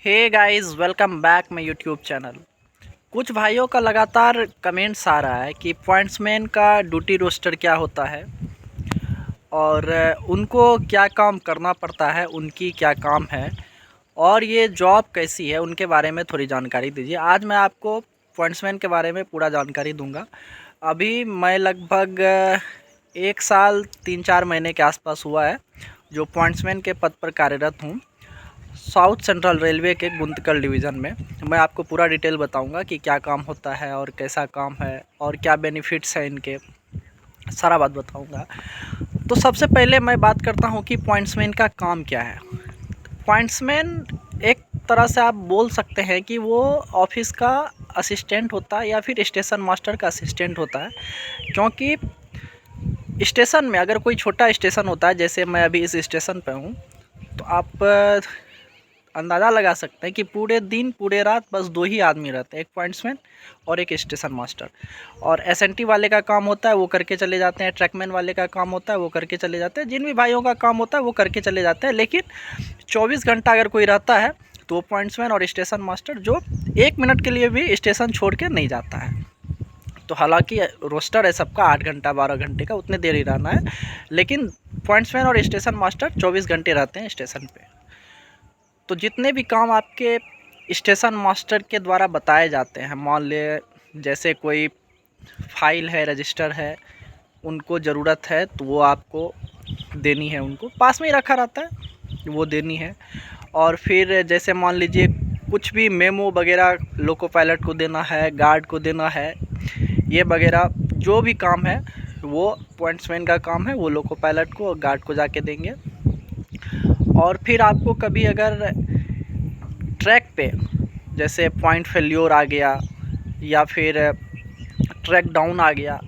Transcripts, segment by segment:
Hey guys, welcome back my YouTube channel. कुछ भाइयों का लगातार कमेंट्स आ रहा है कि पॉइंट्समैन का ड्यूटी रोस्टर क्या होता है और उनको क्या काम करना पड़ता है, उनकी क्या काम है और ये जॉब कैसी है, उनके बारे में थोड़ी जानकारी दीजिए। आज मैं आपको पॉइंट्समैन के बारे में पूरा जानकारी दूंगा। अभी मैं लगभग 1 साल 3-4 महीने के आसपास हुआ है जो पॉइंट्समैन के पद पर कार्यरत हूँ। साउथ सेंट्रल रेलवे के गुंतकल डिवीज़न में मैं आपको पूरा डिटेल बताऊंगा कि क्या काम होता है और कैसा काम है और क्या बेनिफिट्स हैं इनके, सारा बात बताऊंगा। तो सबसे पहले मैं बात करता हूं कि पॉइंट्समैन का काम क्या है। पॉइंट्समैन एक तरह से आप बोल सकते हैं कि वो ऑफिस का असिस्टेंट होता है या फिर स्टेशन मास्टर का असिस्टेंट होता है, क्योंकि स्टेशन में अगर कोई छोटा स्टेशन होता है, जैसे मैं अभी इस स्टेशन पे हूँ, तो आप अंदाज़ा लगा सकते हैं कि पूरे दिन पूरे रात बस 2 ही आदमी रहते हैं, एक पॉइंट्समैन और एक स्टेशन मास्टर। और एसएनटी वाले का काम होता है वो करके चले जाते हैं, ट्रैकमैन वाले का काम होता है वो करके चले जाते हैं, जिन भी भाइयों का काम होता है वो करके चले जाते हैं। लेकिन 24 घंटा अगर कोई रहता है तो वो पॉइंट्समैन और स्टेशन मास्टर जो 1 मिनट के लिए भी स्टेशन छोड़ के नहीं जाता है। तो हालांकि रोस्टर है सबका 8 घंटा 12 घंटे का, उतने देर ही रहना है, लेकिन पॉइंट्समैन और स्टेशन मास्टर 24 घंटे रहते हैं स्टेशन पे। तो जितने भी काम आपके स्टेशन मास्टर के द्वारा बताए जाते हैं, मान ले जैसे कोई फाइल है, रजिस्टर है, उनको ज़रूरत है तो वो आपको देनी है, उनको पास में ही रखा रहता है, वो देनी है। और फिर जैसे मान लीजिए कुछ भी मेमो वगैरह लोको पायलट को देना है, गार्ड को देना है, ये वगैरह जो भी काम है वो पॉइंट्समैन का काम है, वो लोको पायलट को और गार्ड को जाके देंगे। और फिर आपको कभी अगर ट्रैक पे जैसे पॉइंट फेल्योर आ गया या फिर ट्रैक डाउन आ गया,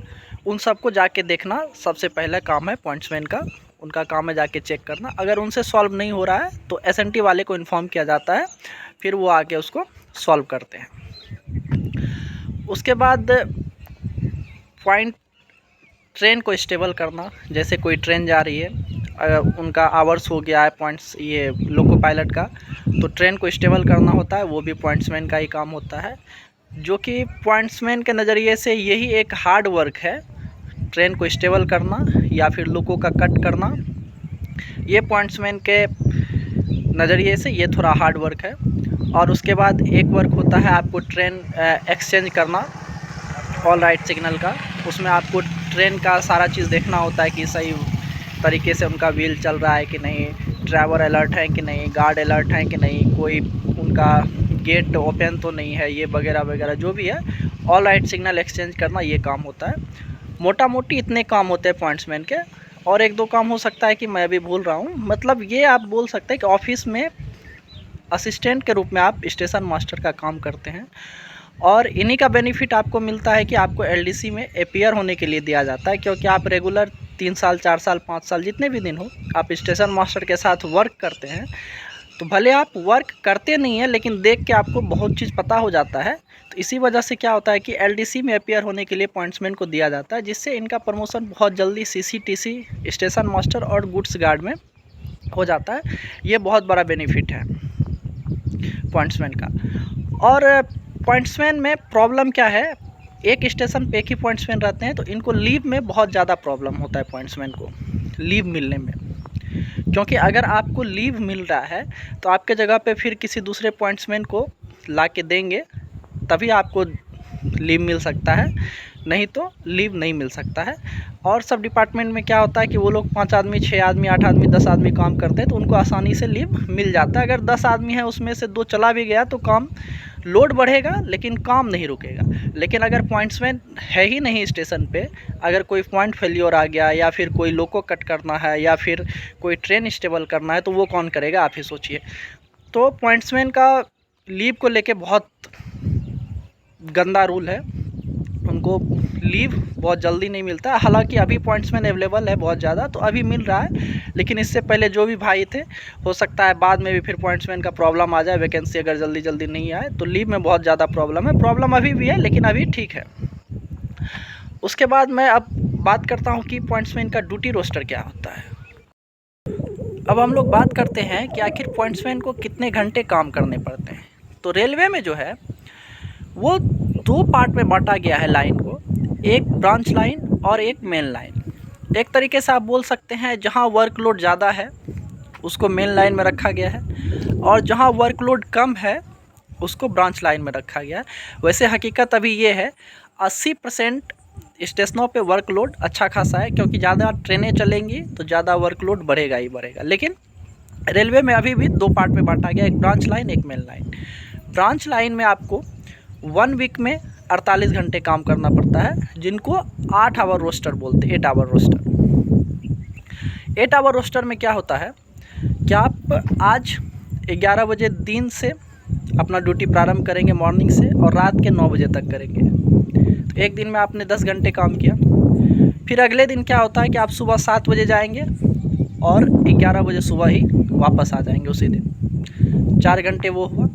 उन सबको जाके देखना सबसे पहला काम है पॉइंट्समैन का। उनका काम है जाके चेक करना। अगर उनसे सॉल्व नहीं हो रहा है तो एसएनटी वाले को इन्फॉर्म किया जाता है, फिर वो आके उसको सॉल्व करते हैं। उसके बाद पॉइंट ट्रेन को स्टेबल करना, जैसे कोई ट्रेन जा रही है, उनका आवर्स हो गया है पॉइंट्स ये लोको पायलट का, तो ट्रेन को स्टेबल करना होता है, वो भी पॉइंट्समैन का ही काम होता है। जो कि पॉइंट्समैन के नज़रिए से यही एक हार्ड वर्क है, ट्रेन को स्टेबल करना या फिर लोको का कट करना, ये पॉइंट्समैन के नज़रिए से ये थोड़ा हार्ड वर्क है। और उसके बाद एक वर्क होता है आपको ट्रेन एक्सचेंज करना, ऑल राइट सिग्नल का। उसमें आपको ट्रेन का सारा चीज़ देखना होता है कि सही तरीके से उनका व्हील चल रहा है कि नहीं, ड्राइवर अलर्ट है कि नहीं, गार्ड अलर्ट है कि नहीं, कोई उनका गेट ओपन तो नहीं है, ये वगैरह वगैरह जो भी है, ऑल राइट सिग्नल एक्सचेंज करना, ये काम होता है। मोटा मोटी इतने काम होते हैं पॉइंट्समैन के। और एक दो काम हो सकता है कि मैं भी भूल रहा हूँ। मतलब ये आप बोल सकते हैं कि ऑफिस में असिस्टेंट के रूप में आप स्टेशन मास्टर का काम करते हैं। और इन्हीं का बेनिफिट आपको मिलता है कि आपको एलडीसी में अपीयर होने के लिए दिया जाता है, क्योंकि आप रेगुलर 3 साल 4 साल 5 साल जितने भी दिन हो आप स्टेशन मास्टर के साथ वर्क करते हैं। तो भले आप वर्क करते नहीं हैं, लेकिन देख के आपको बहुत चीज़ पता हो जाता है। तो इसी वजह से क्या होता है कि एलडीसी में अपीयर होने के लिए पॉइंट्समैन को दिया जाता है, जिससे इनका प्रमोशन बहुत जल्दी सीसीटीसी स्टेशन मास्टर और गुड्स गार्ड में हो जाता है। ये बहुत बड़ा बेनिफिट है पॉइंट्समैन का। और पॉइंट्समैन में प्रॉब्लम क्या है, एक स्टेशन पे एक ही पॉइंट्समैन रहते हैं, तो इनको लीव में बहुत ज़्यादा प्रॉब्लम होता है पॉइंट्समैन को लीव मिलने में। क्योंकि अगर आपको लीव मिल रहा है तो आपके जगह पे फिर किसी दूसरे पॉइंट्समैन को ला के देंगे, तभी आपको लीव मिल सकता है, नहीं तो लीव नहीं मिल सकता है। और सब डिपार्टमेंट में क्या होता है कि वो लोग 5 आदमी 6 आदमी 8 आदमी 10 आदमी काम करते हैं, तो उनको आसानी से लीव मिल जाता है। अगर 10 आदमी है उसमें से 2 चला भी गया तो काम लोड बढ़ेगा लेकिन काम नहीं रुकेगा। लेकिन अगर पॉइंट्समैन है ही नहीं स्टेशन पे, अगर कोई पॉइंट फेल्योर आ गया या फिर कोई लोको कट करना है या फिर कोई ट्रेन स्टेबल करना है, तो वो कौन करेगा, आप ही सोचिए। तो पॉइंट्समैन का लीव को लेके बहुत गंदा रूल है, उनको लीव बहुत जल्दी नहीं मिलता। हालांकि अभी पॉइंट्समैन अवेलेबल है बहुत ज़्यादा, तो अभी मिल रहा है, लेकिन इससे पहले जो भी भाई थे, हो सकता है बाद में भी फिर पॉइंट्समैन का प्रॉब्लम आ जाए, वैकेंसी अगर जल्दी जल्दी नहीं आए तो लीव में बहुत ज़्यादा प्रॉब्लम है। प्रॉब्लम अभी भी है लेकिन अभी ठीक है। उसके बाद मैं अब बात करता हूँ कि पॉइंट्समैन का ड्यूटी रोस्टर क्या होता है। अब हम लोग बात करते हैं कि आखिर पॉइंट्समैन को कितने घंटे काम करने पड़ते हैं। तो रेलवे में जो है वो 2 पार्ट में बांटा गया है लाइन को, एक ब्रांच लाइन और एक मेन लाइन। एक तरीके से आप बोल सकते हैं जहां वर्कलोड ज़्यादा है उसको मेन लाइन में रखा गया है और जहां वर्कलोड कम है उसको ब्रांच लाइन में रखा गया है। वैसे हकीकत अभी ये है 80% स्टेशनों पे वर्कलोड अच्छा खासा है, क्योंकि ज़्यादा ट्रेनें चलेंगी तो ज़्यादा वर्कलोड बढ़ेगा ही बढ़ेगा। लेकिन रेलवे में अभी भी 2 पार्ट में बांटा गया, एक ब्रांच लाइन एक मेन लाइन। ब्रांच लाइन में आपको 1 वीक में 48 घंटे काम करना पड़ता है, जिनको 8 आवर रोस्टर बोलते हैं, 8 आवर रोस्टर। 8 आवर रोस्टर में क्या होता है कि आप आज 11 बजे दिन से अपना ड्यूटी प्रारंभ करेंगे मॉर्निंग से और रात के 9 बजे तक करेंगे। तो एक दिन में आपने 10 घंटे काम किया। फिर अगले दिन क्या होता है कि आप सुबह 7 बजे जाएंगे और 11 बजे सुबह ही वापस आ जाएंगे उसी दिन, 4 घंटे वो हुआ।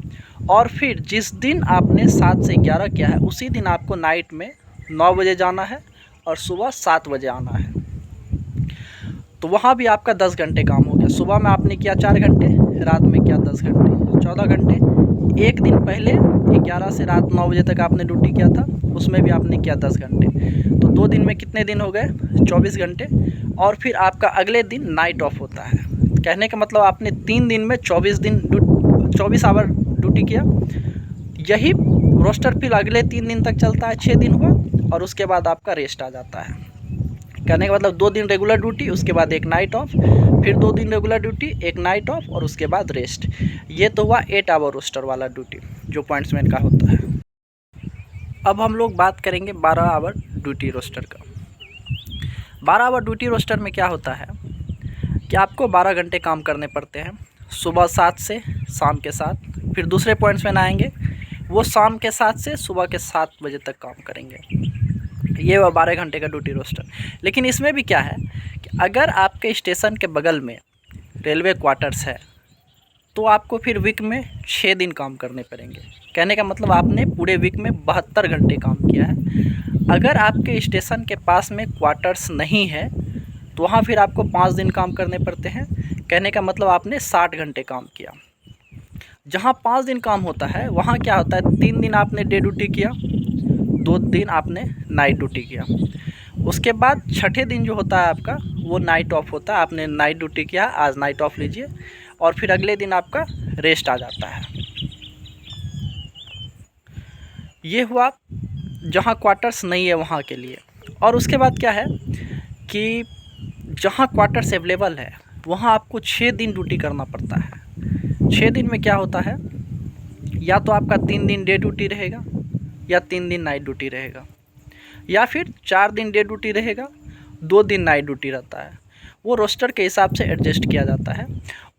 और फिर जिस दिन आपने 7 से 11 किया है उसी दिन आपको नाइट में 9 बजे जाना है और सुबह 7 बजे आना है। तो वहाँ भी आपका 10 घंटे काम हो गया। सुबह में आपने किया 4 घंटे, रात में किया 10 घंटे, 14 घंटे। एक दिन पहले 11 से रात 9 बजे तक आपने ड्यूटी किया था, उसमें भी आपने किया 10 घंटे। तो 2 दिन में कितने दिन हो गए? 24 घंटे। और फिर आपका अगले दिन नाइट ऑफ होता है। कहने का मतलब आपने 3 दिन में 24 आवर ड्यूटी किया। यही रोस्टर फिर अगले 3 दिन तक चलता है, 6 दिन हुआ और उसके बाद आपका रेस्ट आ जाता है। कहने का मतलब 2 दिन रेगुलर ड्यूटी, उसके बाद एक नाइट ऑफ, फिर 2 दिन रेगुलर ड्यूटी, एक नाइट ऑफ और उसके बाद रेस्ट। ये तो हुआ 8 आवर रोस्टर वाला ड्यूटी जो पॉइंट्समैन का होता है। अब हम लोग बात करेंगे 12 आवर ड्यूटी रोस्टर का। 12 आवर ड्यूटी रोस्टर में क्या होता है कि आपको 12 घंटे काम करने पड़ते हैं, सुबह 7 से शाम के 7। फिर दूसरे पॉइंट्समैन आएंगे, वो शाम के 7 से सुबह के 7 बजे तक काम करेंगे। ये हुआ 12 घंटे का ड्यूटी रोस्टर। लेकिन इसमें भी क्या है कि अगर आपके स्टेशन के बगल में रेलवे क्वार्टर्स है तो आपको फिर वीक में 6 दिन काम करने पड़ेंगे। कहने का मतलब आपने पूरे वीक में 72 घंटे काम किया है। अगर आपके स्टेशन के पास में क्वार्टर्स नहीं है तो वहाँ फिर आपको 5 दिन काम करने पड़ते हैं। कहने का मतलब आपने 60 घंटे काम किया। जहाँ 5 दिन काम होता है वहाँ क्या होता है, 3 दिन आपने डे ड्यूटी किया, 2 दिन आपने नाइट ड्यूटी किया। उसके बाद छठे दिन जो होता है आपका वो नाइट ऑफ होता है। आपने नाइट ड्यूटी किया, आज नाइट ऑफ लीजिए और फिर अगले दिन आपका रेस्ट आ जाता है। ये हुआ जहाँ क्वार्टर्स नहीं है वहाँ के लिए। और उसके बाद क्या है कि जहाँ क्वार्टर्स अवेलेबल है वहाँ आपको 6 दिन ड्यूटी करना पड़ता है। 6 दिन में क्या होता है, या तो आपका 3 दिन डे ड्यूटी रहेगा या 3 दिन नाइट ड्यूटी रहेगा, या फिर 4 दिन डे ड्यूटी रहेगा, 2 दिन नाइट ड्यूटी रहता है। वो रोस्टर के हिसाब से एडजस्ट किया जाता है।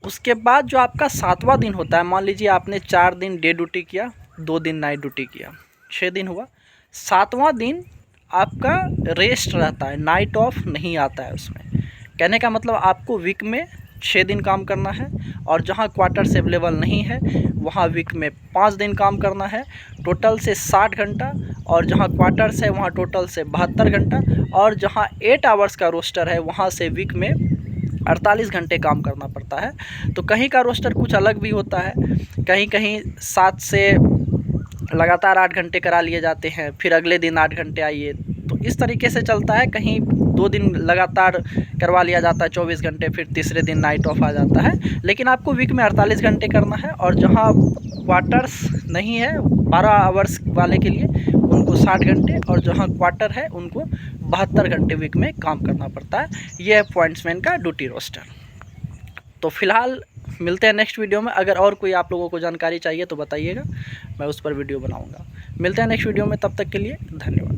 उसके बाद जो आपका 7वां दिन होता है, मान लीजिए आपने 4 दिन डे ड्यूटी किया, 2 दिन नाइट ड्यूटी किया, 6 दिन हुआ। 7वां दिन आपका रेस्ट रहता है, नाइट ऑफ नहीं आता है उसमें। कहने का मतलब आपको वीक में 6 दिन काम करना है और जहाँ क्वार्टर्स अवेलेबल नहीं है वहाँ वीक में 5 दिन काम करना है, टोटल से 60 घंटा। और जहाँ क्वार्टर्स है वहाँ टोटल से 72 घंटा। और जहाँ 8 आवर्स का रोस्टर है वहाँ से वीक में 48 घंटे काम करना पड़ता है। तो कहीं का रोस्टर कुछ अलग भी होता है, कहीं कहीं 7 से लगातार 8 घंटे करा लिए जाते हैं, फिर अगले दिन 8 घंटे आइए। तो इस तरीके से चलता है। कहीं 2 दिन लगातार करवा लिया जाता है 24 घंटे, फिर तीसरे दिन नाइट ऑफ आ जाता है। लेकिन आपको वीक में 48 घंटे करना है। और जहाँ क्वार्टर्स नहीं है 12 आवर्स वाले के लिए उनको 60 घंटे, और जहाँ क्वार्टर है उनको 72 घंटे वीक में काम करना पड़ता है। ये है पॉइंट्समैन का ड्यूटी रोस्टर। तो फिलहाल मिलते हैं नेक्स्ट वीडियो में। अगर और कोई आप लोगों को जानकारी चाहिए तो बताइएगा, मैं उस पर वीडियो बनाऊंगा। मिलते हैं नेक्स्ट वीडियो में, तब तक के लिए धन्यवाद।